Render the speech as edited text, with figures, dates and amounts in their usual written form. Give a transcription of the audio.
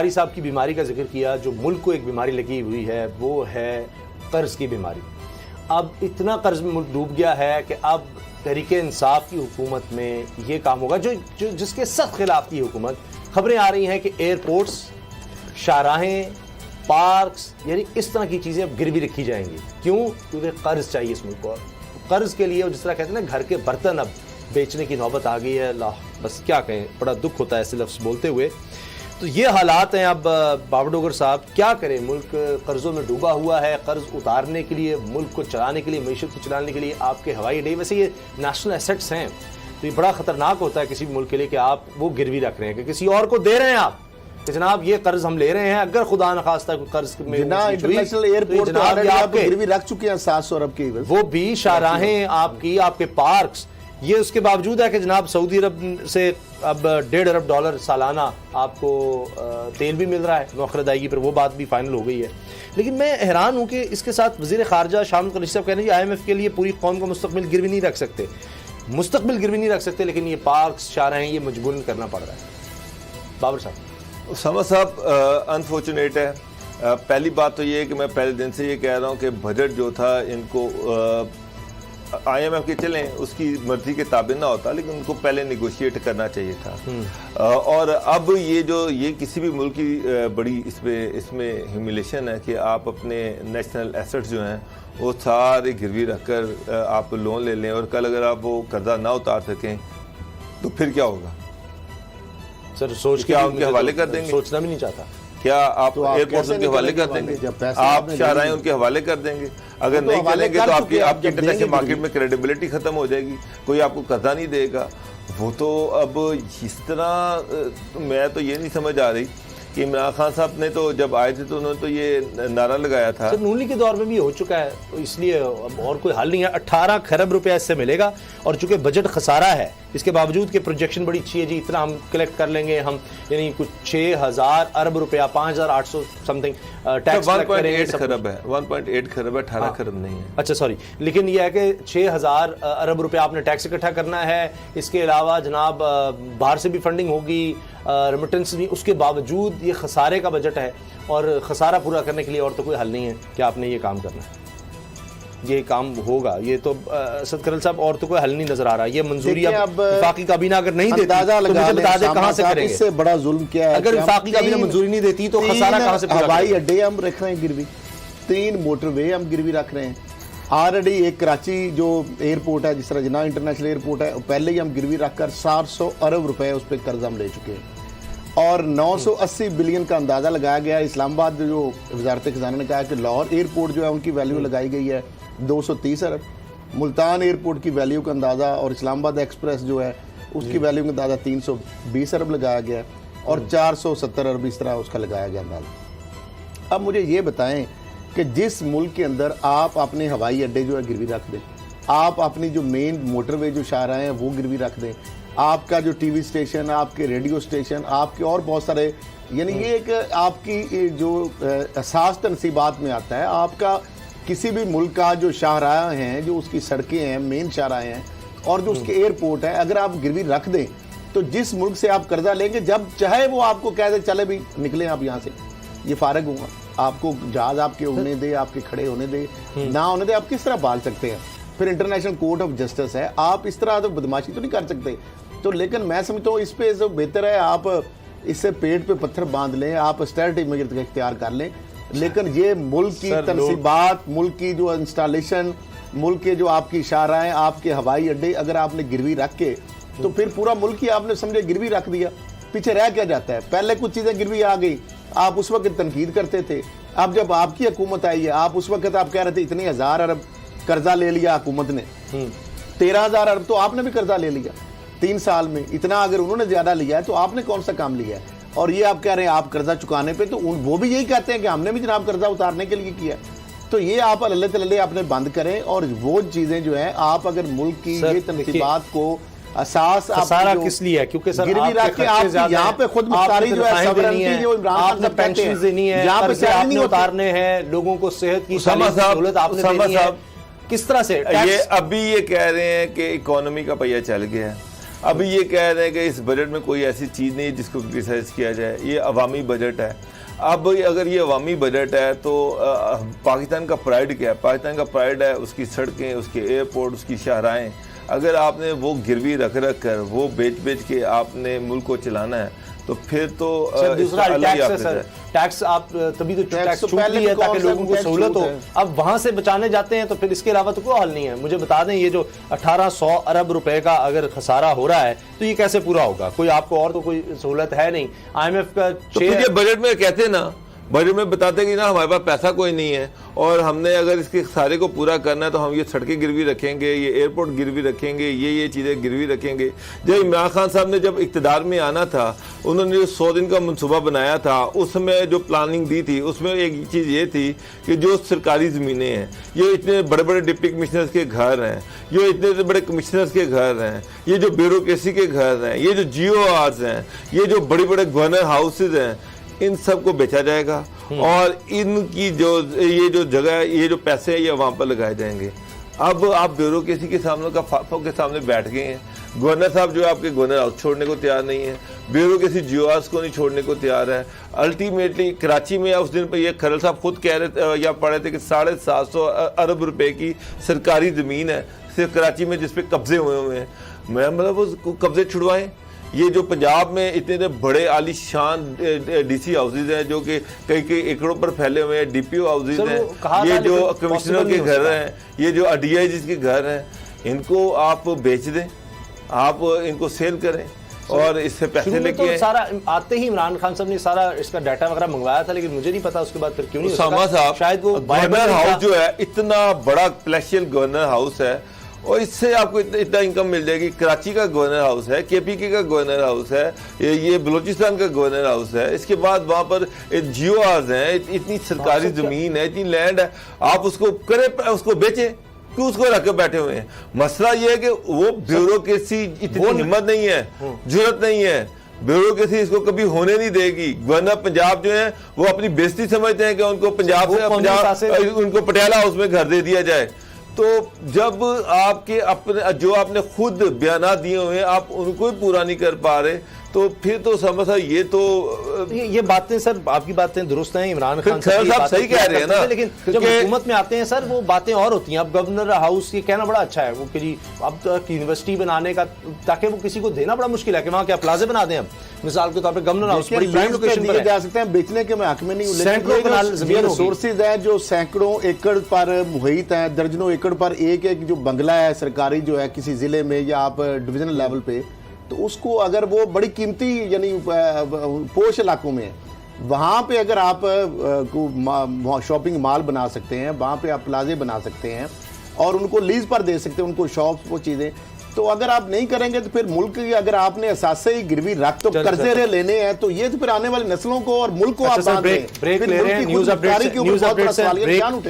कारी साहब की बीमारी का जिक्र किया, जो मुल्क को एक बीमारी लगी हुई है वो है कर्ज की बीमारी। अब इतना कर्ज में मुल्क डूब गया है कि अब तहरीक इंसाफ की हुकूमत में ये काम होगा जिसके सख्त खिलाफ थी हुकूमत। खबरें आ रही हैं कि एयरपोर्ट्स, शाहराहें, पार्क्स, यानी इस तरह की चीज़ें अब गिरवी रखी जाएंगी। क्यों? क्योंकि कर्ज चाहिए इस मुल्क को। कर्ज के लिए जिस तरह कहते हैं ना, घर के बर्तन अब बेचने की नौबत आ गई है। अल्लाह, बस क्या कहें, बड़ा दुख होता है ऐसे लफ्ज़ बोलते हुए। तो ये हालात हैं। अब बाबर डोगर साहब क्या करें? मुल्क कर्ज़ों में डूबा हुआ है। कर्ज उतारने के लिए, मुल्क को चलाने के लिए, मईशत को चलाने के लिए आपके हवाई अड्डे, वैसे ये नेशनल एसेट्स हैं, तो ये बड़ा ख़तरनाक होता है किसी भी मुल्क के लिए कि आप वो गिरवी रख रहे हैं, कि किसी और को दे रहे हैं आप कि जनाब ये कर्ज हम ले रहे हैं। अगर खुदा न खास्ता कर्ज में इंटरनेशनल एयरपोर्ट तो आप गिरवी रख चुके हैं 700 अरब की, वो भी शाहराहें आपकी, आपके पार्क्स, ये उसके बावजूद है कि जनाब सऊदी अरब से अब $1.5 अरब सालाना आपको तेल भी मिल रहा है नौकर अदायगी पर। वो बात भी फाइनल हो गई है। लेकिन मैं हैरान हूँ कि इसके साथ वज़ीर ख़ारजा शाह महमूद कुरैशी साहब कह रहे हैं IMF के लिए पूरी कौम को मुस्तकबिल गिरवी नहीं रख सकते, मुस्तकबिल गिरवी नहीं रख सकते, लेकिन ये पार्क्स, शाहराहें, ये मजबूरन करना पड़ रहा है। बाबर साहब। समझ साहब, अनफॉर्चुनेट है। पहली बात तो ये है कि मैं पहले दिन से ये कह रहा हूँ कि बजट जो था इनको IMF के चलें उसकी मर्जी के ताबे ना होता, लेकिन उनको पहले निगोशिएट करना चाहिए था। और अब ये किसी भी मुल्क की बड़ी इसमें ह्यूमिलेशन है कि आप अपने नेशनल एसेट्स जो हैं वो सारे गिरवी रखकर आप लोन ले लें, और कल अगर आप वो कर्जा ना उतार सकें तो फिर क्या होगा? सर सोच के उनके हवाले कर देंगे? सोचना भी नहीं चाहता। क्या आप एयरपोर्ट उनके हवाले कर देंगे? आप शाहराहें उनके हवाले कर देंगे? अगर नहीं करेंगे तो आपकी इंटरनेशनल मार्केट में क्रेडिबिलिटी खत्म हो जाएगी, कोई आपको कर्जा नहीं देगा। वो तो अब इस तरह मैं तो ये नहीं समझ आ रही कि इमरान खान साहब ने तो जब आए थे तो उन्होंने तो ये नारा लगाया था। नून लीग के दौर में भी हो चुका है, तो इसलिए अब और कोई हल नहीं है। 18 खरब रुपया इससे मिलेगा, और चूंकि बजट खसारा है इसके बावजूद कि प्रोजेक्शन बड़ी अच्छी है जी, इतना हम कलेक्ट कर लेंगे हम, यानी कुछ 6000 अरब रुपया, 5800 समथिंग टैक्स कलेक्ट करेंगे। 1.8 खरब है, 1.8 खरब है, 18 खरब नहीं है। अच्छा सॉरी, लेकिन यह है कि 6000 अरब रुपया आपने टैक्स इकट्ठा करना है। इसके अलावा जनाब बाहर से भी फंडिंग होगी, रेमिटेंस भी। उसके बावजूद ये खसारे का बजट है, और खसारा पूरा करने के लिए और तो कोई हल नहीं है कि आपने ये काम करना है, ये काम होगा। ये तो असद करल साहब, और तो कोई हल नहीं नजर आ रहा। ये मंजूरी अब वफाकी काबीना अगर नहीं देती तो मुझे बता दें कहां से करेंगे? इससे बड़ा जुल्म क्या है? अगर वफाकी काबीना मंजूरी नहीं देती तो खसारा कहां से पूरा? हवाई अड्डे हम रख रहे हैं गिरवी, 3 मोटरवे हम गिरवी रख रहे हैं। ऑलरेडी एक कराची जो एयरपोर्ट है, जिस तरह जिन्ना इंटरनेशनल एयरपोर्ट है, पहले ही हम गिरवी रखकर 700 अरब रुपए उस पर कर्ज हम ले चुके हैं, और 980 बिलियन का अंदाजा लगाया गया है। इस्लामाबाद जो वजारत खजाना ने कहा है कि लाहौर एयरपोर्ट जो है उनकी वैल्यू लगाई गई है 230 अरब, मुल्तान एयरपोर्ट की वैल्यू का अंदाज़ा और इस्लामाबाद एक्सप्रेस जो है उसकी वैल्यू का अंदाज़ा 320 अरब लगाया गया, और 470 अरब इस तरह उसका लगाया गया अंदाज़ा। अब मुझे ये बताएं कि जिस मुल्क के अंदर आप अपने हवाई अड्डे जो है गिरवी रख दें, आप अपनी जो मेन मोटरवे जो शाहराहें हैं वो गिरवी रख दें, आपका जो TV स्टेशन, आपके रेडियो स्टेशन, आपके और बहुत सारे, यानी ये एक आपकी जो असास तनसीबात में आता है, आपका किसी भी मुल्क का जो शाहराह हैं, जो उसकी सड़कें हैं, मेन शाहराहें हैं, और जो उसके एयरपोर्ट है, अगर आप गिरवी रख दें तो जिस मुल्क से आप कर्जा लेंगे, जब चाहे वो आपको कह दे चले भी निकले आप यहाँ से, ये फारग हुआ, आपको जहाज आपके उड़ने दे, आपके खड़े होने दे, ना होने दे, आप किस तरह बाल सकते हैं? फिर इंटरनेशनल कोर्ट ऑफ जस्टिस है, आप इस तरह तो बदमाशी तो नहीं कर सकते। तो लेकिन मैं समझता हूँ इस पे जो बेहतर है आप इससे पेट पे पत्थर बांध लें, आप स्टेरिटी मेजर का इख्तियार कर लें, लेकिन ये मुल्क की तनसीबात, मुल्क की जो इंस्टॉलेशन, मुल्क के जो आपकी शाहराहें, आपके हवाई अड्डे अगर आपने गिरवी रख के, तो फिर पूरा मुल्क ही आपने समझे गिरवी रख दिया, पीछे रह क्या जाता है? पहले कुछ चीज़ें गिरवी आ गई, आप उस वक्त तनकीद करते थे। अब जब आपकी हुकूमत आई है, आप उस वक्त आप कह रहे थे इतने 1000 अरब कर्जा ले लिया हुकूमत ने, 13,000 अरब तो आपने भी कर्जा ले लिया 3 साल में। इतना अगर उन्होंने ज्यादा लिया है तो आपने कौन सा काम लिया है? और ये आप कह रहे हैं आप कर्जा चुकाने पे, तो वो भी यही कहते हैं कि हमने भी जनाब कर्जा उतारने के लिए किया। तो ये आप अल्लाह तल्ले अपने बंद करें, और वो चीजें जो है आप अगर मुल्क की ये तनसीबात को असास सारा किस लिए है? क्योंकि सर गिरवी रख के आप यहाँ पे खुद मुख्तारी जो है, सवरेंटी जो इमरान खान साहब पेंशन देनी है, यहाँ पे आपने उतारने हैं, लोगों को सेहत की सहूलत आपने देनी है, किस तरह से? ये अभी ये कह रहे हैं कि इकोनॉमी का पहिया चल गया है, अभी ये कह रहे हैं कि इस बजट में कोई ऐसी चीज़ नहीं है जिसको क्रिटिसाइज किया जाए, ये अवामी बजट है। अब अगर ये अवामी बजट है तो पाकिस्तान का प्राइड क्या है? पाकिस्तान का प्राइड है उसकी सड़कें, उसके एयरपोर्ट, उसकी शाहराएँ। अगर आपने वो गिरवी रख कर वो बेच के आपने मुल्क को चलाना है तो फिर तो दूसरा टैक्स है सर। टैक्स आप तभी तो टैक्स छूट ली है ताकि लोगों को सहूलत हो। अब वहां से बचाने जाते हैं तो फिर इसके अलावा तो कोई हल नहीं है। मुझे बता दें, ये जो 1800 अरब रुपए का अगर खसारा हो रहा है तो ये कैसे पूरा होगा? कोई आपको और तो कोई सहूलत है नहीं। IMF का तो फिर ये बजट में कहते ना, बजट में बताते कि ना हमारे पास पैसा कोई नहीं है और हमने अगर इसके सारे को पूरा करना है तो हम ये सड़कें गिरवी रखेंगे, ये एयरपोर्ट गिरवी रखेंगे, ये चीज़ें गिरवी रखेंगे। जब इमरान खान साहब ने जब इक़्तिदार में आना था, उन्होंने जो 100 दिन का मनसूबा बनाया था, उसमें जो प्लानिंग दी थी उसमें एक चीज़ ये थी कि जो सरकारी ज़मीनें हैं, ये इतने बड़े बड़े डिप्टी कमिश्नर्स के घर हैं, ये इतने बड़े कमिश्नर्स के घर हैं, ये जो ब्यूरोक्रेसी के घर हैं, ये जो GORs हैं, ये जो बड़े बड़े गवर्नर हाउसेज हैं, इन सब को बेचा जाएगा और इनकी जो ये जो जगह है, ये जो पैसे हैं, ये वहाँ पर लगाए जाएंगे। अब आप ब्यूरोक्रेसी के सामने बैठ गए हैं। गवर्नर साहब जो आपके गवर्नर हाउस छोड़ने को तैयार नहीं है, ब्यूरोक्रेसी GORs को नहीं छोड़ने को तैयार है। अल्टीमेटली कराची में उस दिन पर ये खरल साहब खुद कह रहे या पढ़ रहे थे कि 750 अरब रुपए की सरकारी ज़मीन है सिर्फ कराची में जिस पे कब्जे हुए हैं। मैं मतलब वो कब्जे छुड़वाएं। ये जो पंजाब में इतने बड़े आलीशान DC हाउसेज हैं जो कि कई एकड़ों पर फैले हुए हैं, DPO हाउसेज हैं, ये जो कमिश्नर के घर हैं, ये जो DIGs के घर हैं, इनको आप बेच दें, आप इनको सेल करें और इससे पैसे लेके तो सारा आते ही इमरान खान साहब ने सारा इसका डाटा वगैरह मंगवाया था, लेकिन मुझे नहीं पता उसके बाद फिर क्यों नहीं। उसामा साहब, शायद वो गवर्नर हाउस जो है इतना बड़ा प्लेशियल गवर्नर हाउस है और इससे आपको इतना इनकम मिल जाएगी। कराची का गवर्नर हाउस है, KPK का गवर्नर हाउस है, ये बलूचिस्तान का गवर्नर हाउस है, इसके बाद वहाँ पर GORs हैं, इतनी सरकारी ज़मीन है, इतनी लैंड है, आप उसको करें, उसको बेचें, क्यों उसको रख के बैठे हुए हैं? मसला ये है कि वो ब्यूरोक्रेसी इतनी हिम्मत नहीं है, जरूरत नहीं है, ब्यूरोक्रेसी इसको कभी होने नहीं देगी। गवर्नर पंजाब जो है वो अपनी बेइज्जती समझते हैं कि उनको पंजाब उनको पटियाला हाउस में घर दे दिया जाए। तो जब आपके अपने जो आपने खुद बयाना दिए हुए हैं आप उनको ही पूरा नहीं कर पा रहे तो फिर तो समझ ये तो ये बातें सर आपकी बातें दुरुस्त हैं। इमरान खान साहब सही कह रहे हैं ना, लेकिन जब हुकूमत में आते हैं सर वो बातें और होती हैं। अब गवर्नर हाउस ये कहना बड़ा अच्छा है वो कि जी अब तक यूनिवर्सिटी बनाने का, ताकि वो किसी को देना बड़ा मुश्किल है कि वहाँ क्या प्लाजे बना दें। अब मिसाल के तौर पर गवर्नर हाउस बड़ी प्राइम लोकेशन पर जा सकते हैं, बेचने के हक में नहीं, लेकिन रिसोर्सेज है जो सैकड़ों एकड़ पर मुहित है, दर्जनों एकड़ पर एक जो बंगला है सरकारी जो है किसी जिले में या आप डिविजनल लेवल पे, तो उसको अगर वो बड़ी कीमती यानी पोश इलाकों में वहाँ पे अगर आप शॉपिंग मॉल बना सकते हैं, वहाँ पे आप प्लाजे बना सकते हैं और उनको लीज पर दे सकते हैं, उनको शॉप्स वो चीज़ें, तो अगर आप नहीं करेंगे तो फिर मुल्क की अगर आपने असासे ही गिरवी रख तो कर्जे लेने हैं तो ये तो फिर आने वाली नस्लों को और मुल्क को आप ब्रेक ले रहे हैं। News updates